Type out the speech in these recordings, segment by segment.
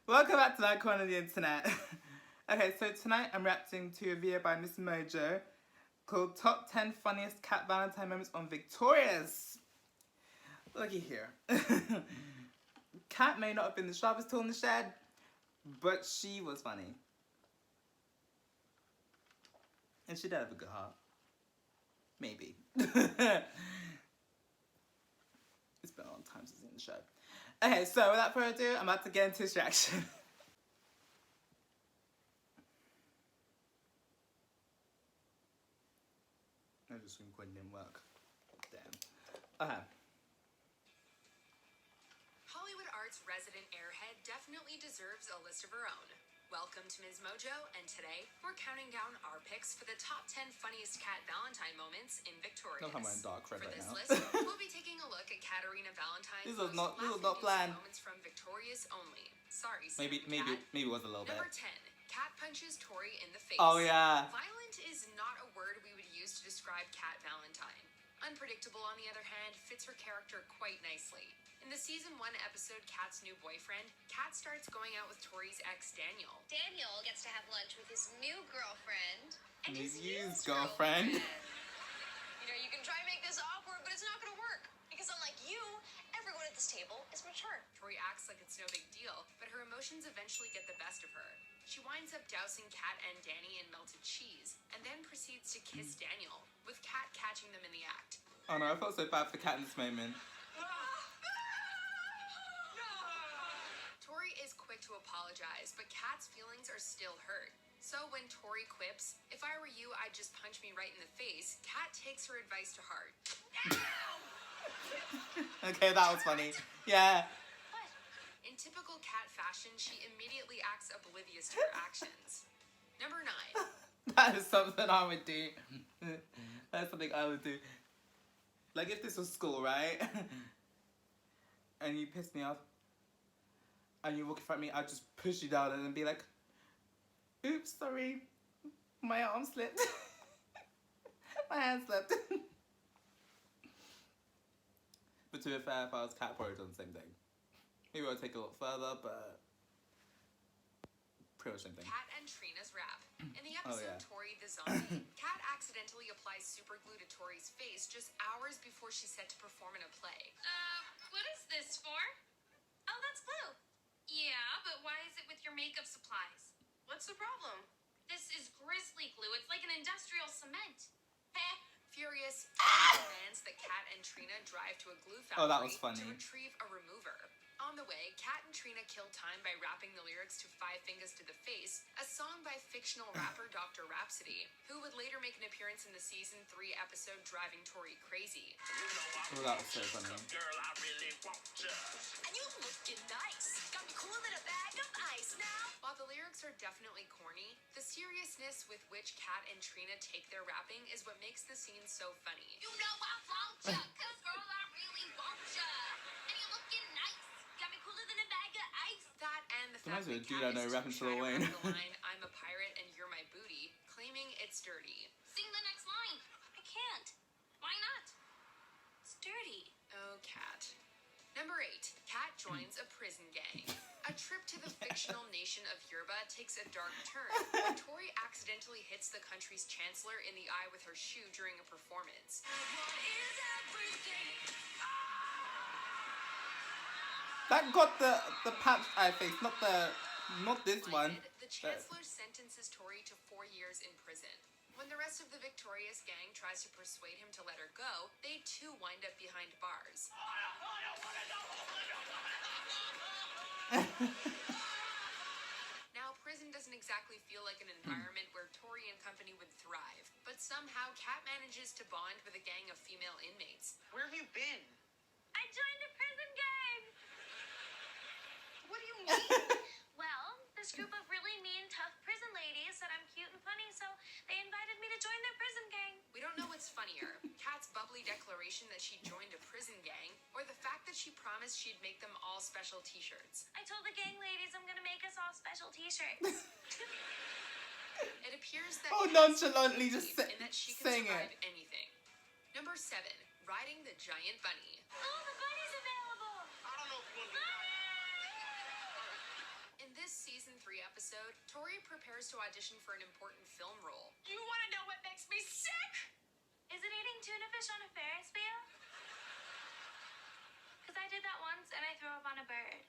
Welcome back to that corner of the internet. Okay, so tonight I'm reacting to a video by Miss Mojo called Top 10 Funniest Cat Valentine Moments on Victorious. Looky here. Cat may not have been the sharpest tool in the shed, but she was funny. And she did have a good heart. Maybe. It's been a long time since I've seen the show. Okay, so without further ado, I'm about to get into his reaction. I just recording didn't work. Damn. Okay. Hollywood Arts resident airhead definitely deserves a list of her own. Welcome to Ms. Mojo, and today we're counting down our picks for the top 10 funniest Cat Valentine moments in Victorious. Not how I'm dark for right this now. list, we'll be taking a look at Katerina Valentine's This was not planned. moments from Victorious only. Sorry, Maybe it was a little bit. Number 10. Cat punches Tori in the face. Oh yeah. Violent is not a word we would use to describe Cat Valentine. Unpredictable, on the other hand, fits her character quite nicely. In the season 1 episode, Kat's new boyfriend, Kat starts going out with Tori's ex, Daniel. Daniel gets to have lunch with his new girlfriend. And His used girlfriend. You know, you can try and make this awkward, but it's not gonna work. Because unlike you, everyone at this table is mature. Tori acts like it's no big deal, but her emotions eventually get the best of her. She winds up dousing Kat and Danny in melted cheese, and then proceeds to kiss Daniel, with Kat catching them in the act. Oh no, I felt so bad for Cat in this moment. Tori is quick to apologize, but Kat's feelings are still hurt. So when Tori quips, "If I were you, I'd just punch me right in the face," Kat takes her advice to heart. Okay, that was funny. Yeah. In typical Kat fashion, she immediately acts oblivious to her actions. Number 9. That is something I would do. That's something I would do. Like if this was school, right? And you piss me off, and you walk in front of me, I'd just push you down and then be like, "Oops, sorry, my arm slipped." My hand slipped. But to be fair, if I was Cat, probably done the same thing. Maybe I'll take it a little further, but pretty much the same thing. Kat and Trina's rap. In the episode yeah. Tori the Zombie, Kat accidentally applies super glue to Tori's face just hours before she's set to perform in a play. What is this for? Oh, that's glue. Yeah, but why is it with your makeup supplies? What's the problem? This is grizzly glue. It's like an industrial cement. Furious, Tori demands that Kat and Trina drive to a glue factory Oh, that was funny. to retrieve a remover. On the way, Kat and Trina kill time by rapping the lyrics to Five Fingers to the Face, a song by fictional rapper Dr. Rhapsody, who would later make an appearance in the season 3 episode Driving Tori Crazy. Oh, that was so funny. Girl, I really want you. And you looking nice. Got me cool in a bag of ice now. While the lyrics are definitely corny, the seriousness with which Kat and Trina take their rapping is what makes the scene so funny. You know I want ya, 'cause girl, I really want ya. And you looking nice. Got me cooler than a bag of ice. That and the Sometimes fact with a that dude Kat I know is rapping just to Lil trying to Wayne. rap the line, "I'm a pirate and you're my booty," claiming it's dirty. Sing the next line. I can't. Why not? It's dirty. Oh, Kat. Number 8. Kat joins a prison gang. A trip to the fictional nation of Yerba takes a dark turn when Tori accidentally hits the country's chancellor in the eye with her shoe during a performance. That got the patched eye face, not this one. The chancellor sentences Tori to 4 years in prison. When the rest of the Victorious gang tries to persuade him to let her go, they too wind up behind bars. Now, prison doesn't exactly feel like an environment where Tori and company would thrive, but somehow Kat manages to bond with a gang of female inmates. Where have you been? I joined a prison gang. What do you mean? Well, this group of really mean, tough prison ladies said I'm cute and funny, so they invited me to join their prison gang. We don't know what's funnier, Kat's bubbly declaration that she joined a prison gang, or the fact that she promised she'd make them all special t-shirts. I told the gang ladies I'm gonna make us all special t-shirts. It appears that Oh, Kat's nonchalantly just believe in that she can saying survive it. anything. Number 7. Riding the giant bunny. Oh, the bunny's available. I don't know if you want to. In this this season 3 episode, Tori prepares to audition for an important film role. You want to know what makes me sick? Is it eating tuna fish on a Ferris wheel? Because I did that once and I threw up on a bird.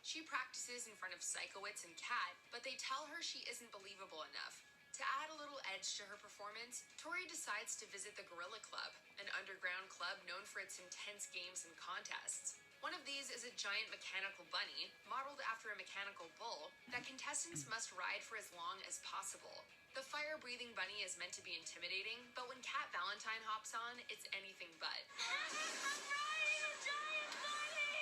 She practices in front of Psychowitz and Kat, but they tell her she isn't believable enough. To add a little edge to her performance, Tori decides to visit the Gorilla Club, an underground club known for its intense games and contests. One of these is a giant mechanical bunny, modeled after a mechanical bull, that contestants must ride for as long as possible. The fire-breathing bunny is meant to be intimidating, but when Kat Valentine hops on, it's anything but. I'm riding a giant bunny!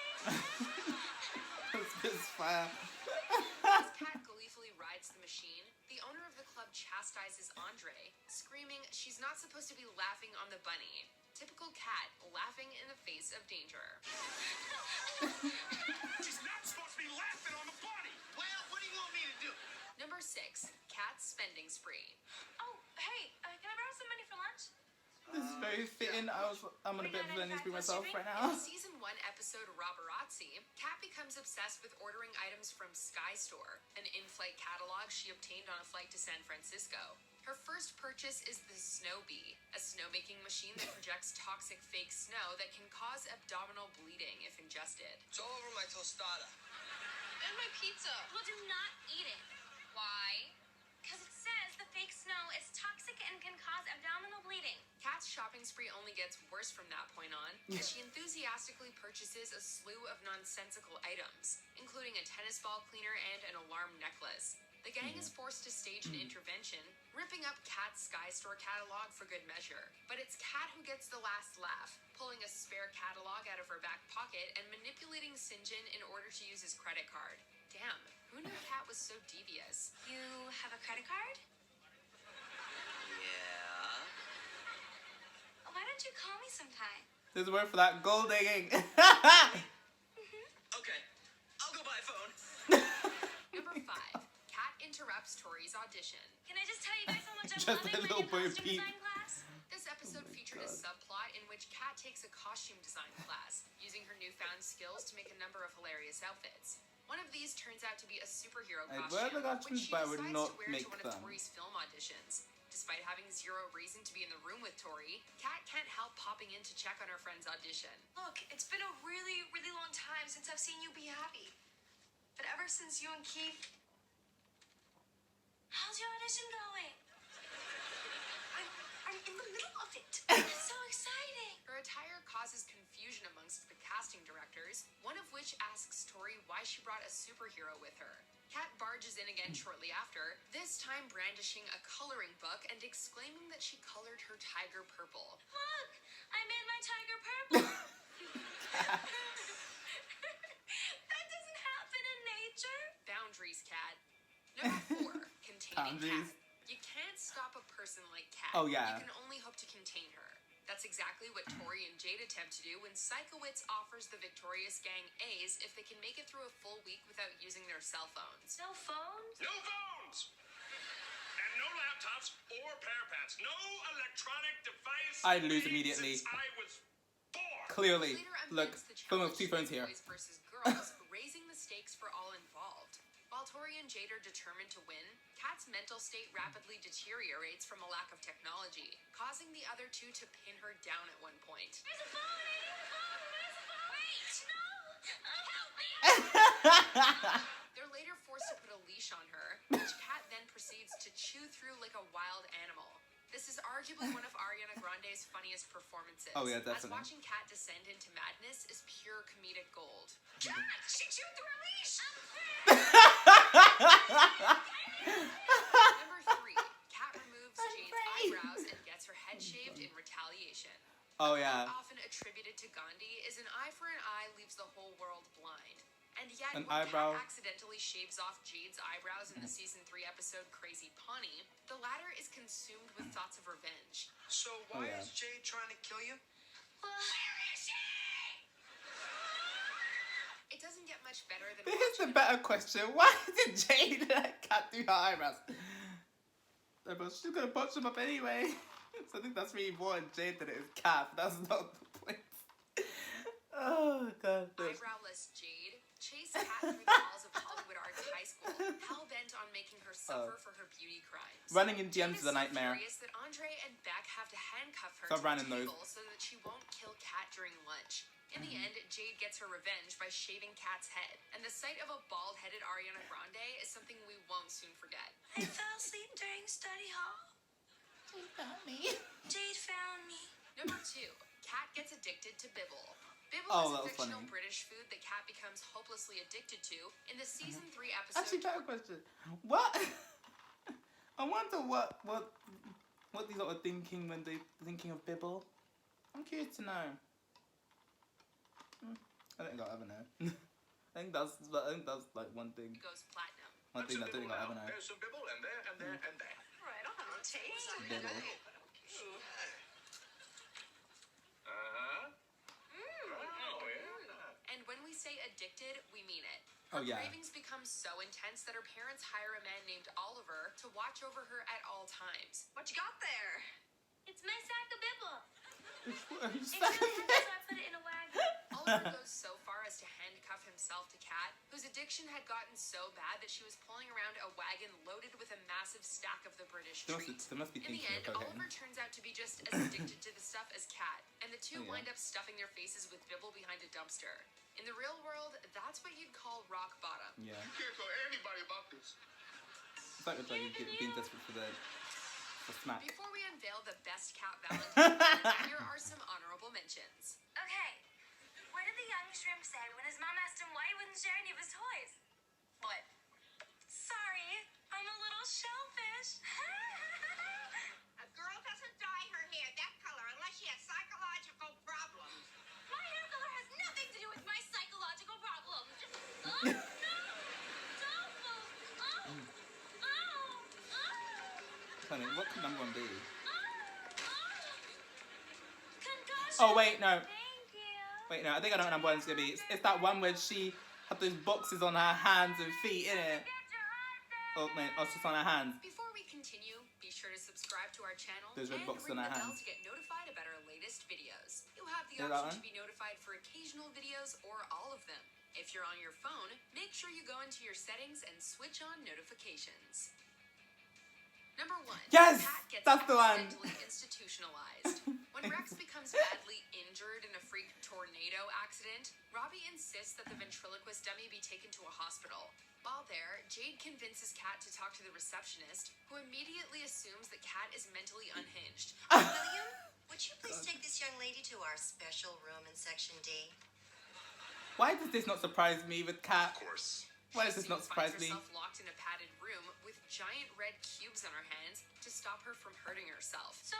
It's fire. As Kat gleefully rides the machine, the owner of the club chastises Andre, screaming she's not supposed to be laughing on the bunny. Typical Kat, laughing in the face of danger. She's not supposed to be laughing on the bunny. Well, what do you want me to do? Number 6, Kat's spending spree. Oh, hey, can I borrow some money for lunch? This is very fitting. I'm on a bit of a learning spree myself right In now. season 1 episode Robberazzi, Kat becomes obsessed with ordering items from Sky Store, an in-flight catalog she obtained on a flight to San Francisco. Her first purchase is the Snow Bee, a snowmaking machine that projects toxic fake snow that can cause abdominal bleeding if ingested. It's all over my tostada. And my pizza. Well, do not eat it. Why? Because it says the fake snow is toxic and can cause abdominal bleeding. Kat's shopping spree only gets worse from that point on, as she enthusiastically purchases a slew of nonsensical items, including a tennis ball cleaner and an alarm necklace. The gang is forced to stage an intervention, ripping up Kat's Sky Store catalog for good measure. But it's Kat who gets the last laugh, pulling a spare catalog out of her back pocket and manipulating Sinjin in order to use his credit card. Damn, who knew Kat was so devious? You have a credit card? Yeah. Why don't you call me sometime? There's a word for that. Gold digging. Okay, I'll go buy a phone. Number 5, Kat interrupts Tori's audition. Can I just tell you guys how much I'm Just a loving my little new boy costume peep. design class? This episode featured a subplot in which Kat takes a costume design class, using her newfound skills to make a number of hilarious outfits. One of these turns out to be a superhero I'd costume, wear the costumes, which she but I would decides not to wear make to one them. of Tori's film auditions. Despite having zero reason to be in the room with Tori, Kat can't help popping in to check on her friend's audition. Look, it's been a really, really long time since I've seen you be happy. But ever since you and Keith, How's your audition going? I'm in the middle of it. It's so exciting. Her attire causes confusion amongst the casting directors, one of which asks Tori why she brought a superhero with her. Kat barges in again shortly after, this time brandishing a coloring book and exclaiming that she colored her tiger purple. Look, I made my tiger purple. That doesn't happen in nature. Boundaries, Kat. Number 4, containing Boundaries. Kat. You can't stop a person like Kat. Oh, yeah. You can only hope to contain her. That's exactly what Tori and Jade attempt to do when Psychowitz offers the victorious gang A's if they can make it through a full week without using their cell phones. No phones? No phones! And no laptops or parapads. No electronic device. I'd lose made immediately. Since I was born. Clearly. Later Look, unveils the film of challenge two phones to here. boys versus girls, raising the stakes for all involved. While Tori and Jade are determined to win, Kat's mental state rapidly deteriorates from a lack of technology, causing the other two to pin her down at one point. There's a phone! I need a phone! There's a phone! Wait! No! Help me! They're later forced to put a leash on her, which Kat then proceeds to chew through like a wild animal. This is arguably one of Ariana Grande's funniest performances. Oh, yeah, As definitely. watching Kat descend into madness is pure comedic gold. Kat, she chewed through a leash. Number 3, Kat removes Jade's eyebrows and gets her head shaved in retaliation. Oh, yeah. Often attributed to Gandhi, is an eye for an eye leaves the whole world blind. And yet, An when eyebrow. Kat accidentally shaves off Jade's eyebrows in the season 3 episode Crazy Pawnee, the latter is consumed with thoughts of revenge. So why yeah. is Jade trying to kill you? Where is she? It doesn't get much better than Here's the watching better question. Why did Jade Kat do her eyebrows? But she's gonna botch them up anyway. So I think that's really important. Jade did it as Kat. That's not the point. Oh, God. eyebrowless Jade chase Kat through the halls of suffer for her beauty crimes. Running in Jade DMs is a nightmare. so furious that Andre and Beck have to handcuff her Stop to running the those. table so that she won't kill Kat during lunch. In the end, Jade gets her revenge by shaving Kat's head, and the sight of a bald-headed Ariana Grande is something we won't soon forget. I fell asleep during study hall. Jade found me. Number 2, Kat gets addicted to Bibble. Bibble Oh, is that a was fictional funny. British food that Kat becomes hopelessly addicted to in the season 3 episode. Actually, I have a question. What? I wonder what these lot are thinking when they're thinking of Bibble. I'm curious to know. I don't think I'll ever know. I think that's like one thing. goes platinum. One thing I don't think I'll ever know. There's some bibble and there and there and there. All right, I'll have a taste. Bibble. Uh-huh. Oh, yeah. And when we say addicted, we mean it. Oh, Her yeah. cravings become so intense that her parents hire a man named Oliver to watch over her at all times. What you got there? It's my sack of Bibble. It's Stuck really in heavy, it. so I put it in a wagon. Oliver goes so far as to handcuff himself to Kat, whose addiction had gotten so bad that she was pulling around a wagon loaded with a massive stack of the British They must, treat. they must be In the thinking end, of cocaine. Oliver turns out to be just as addicted to the stuff as Kat, and the two Oh, yeah. wind up stuffing their faces with Bibble behind a dumpster. In the real world, that's what you'd call rock bottom. Yeah. You can't tell anybody about this. It's like it's like you get being desperate for smack. Before we unveil the best Cat Valentine, here are some honorable mentions. Okay. What did the young shrimp say when his mom asked him why he wouldn't share any of his toys? What? Sorry, I'm a little shellfish. A girl doesn't dye her hair that color unless she has psychological problems. My hair color has nothing to do with my psychological problems. Oh, no! Don't move! Oh! Oh! Oh! Funny, what could number one be? Concussion! Oh wait, no. Thank you. Wait, no, I think I know what number one's gonna be. It's that one where she had those boxes on her hands and feet, innit? Get your husband! Oh, man, oh, it's just on her hands. Before we continue, be sure to subscribe to our channel Those red and boxes ring on the our bell hands. to get notified about our latest videos. You have the Yeah, that option one. to be notified for occasional videos or all of them. If you're on your phone, make sure you go into your settings and switch on notifications. Number 1. Yes! Kat gets That's the one. accidentally institutionalized. When Rex becomes badly injured in a freak tornado accident, Robbie insists that the ventriloquist dummy be taken to a hospital. While there, Jade convinces Kat to talk to the receptionist, who immediately assumes that Kat is mentally unhinged. William, would you please take this young lady to our special room in Section D? Why does this not surprise me with Kat? Of course. Why does She this not soon surprise finds me? herself locked in a padded room with giant red cubes on her hands to stop her from hurting herself. So,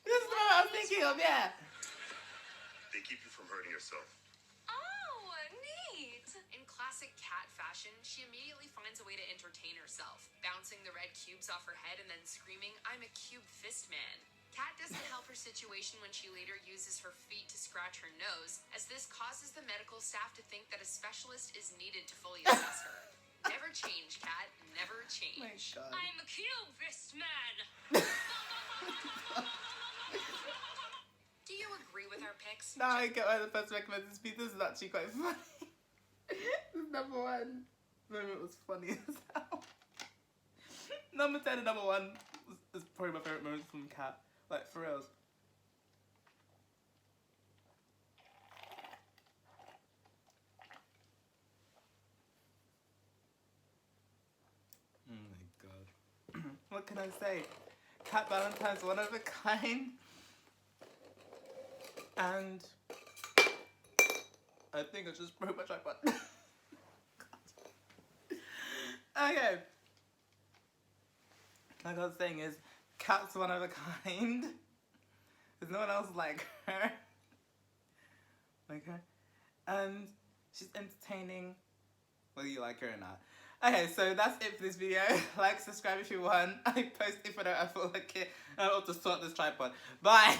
This is what I was thinking of, yeah. They keep you from hurting yourself. oh, neat. In classic Kat fashion, she immediately finds a way to entertain herself, bouncing the red cubes off her head and then screaming, "I'm a cube fist man." Kat doesn't help her situation when she later uses her feet to scratch her nose, as this causes the medical staff to think that a specialist is needed to fully assess her. Never change, Kat. Never change. My God. I'm a cube fist man. Do you agree with our picks? Now I get why the first recommended speed. This is actually quite funny. This number one moment was funny as hell. Number 10 and number 1 is probably my favourite moments from Kat. Like, for reals. Oh my god. What can I say? Kat Valentine's one of a kind. And I think I just broke my tripod. Okay. Like I was saying is, Kat's one of a kind. There's no one else like her. And she's entertaining, whether you like her or not. Okay, so that's it for this video. Like, subscribe if you want. I post if I don't feel like it. I'll just sort this tripod. Bye!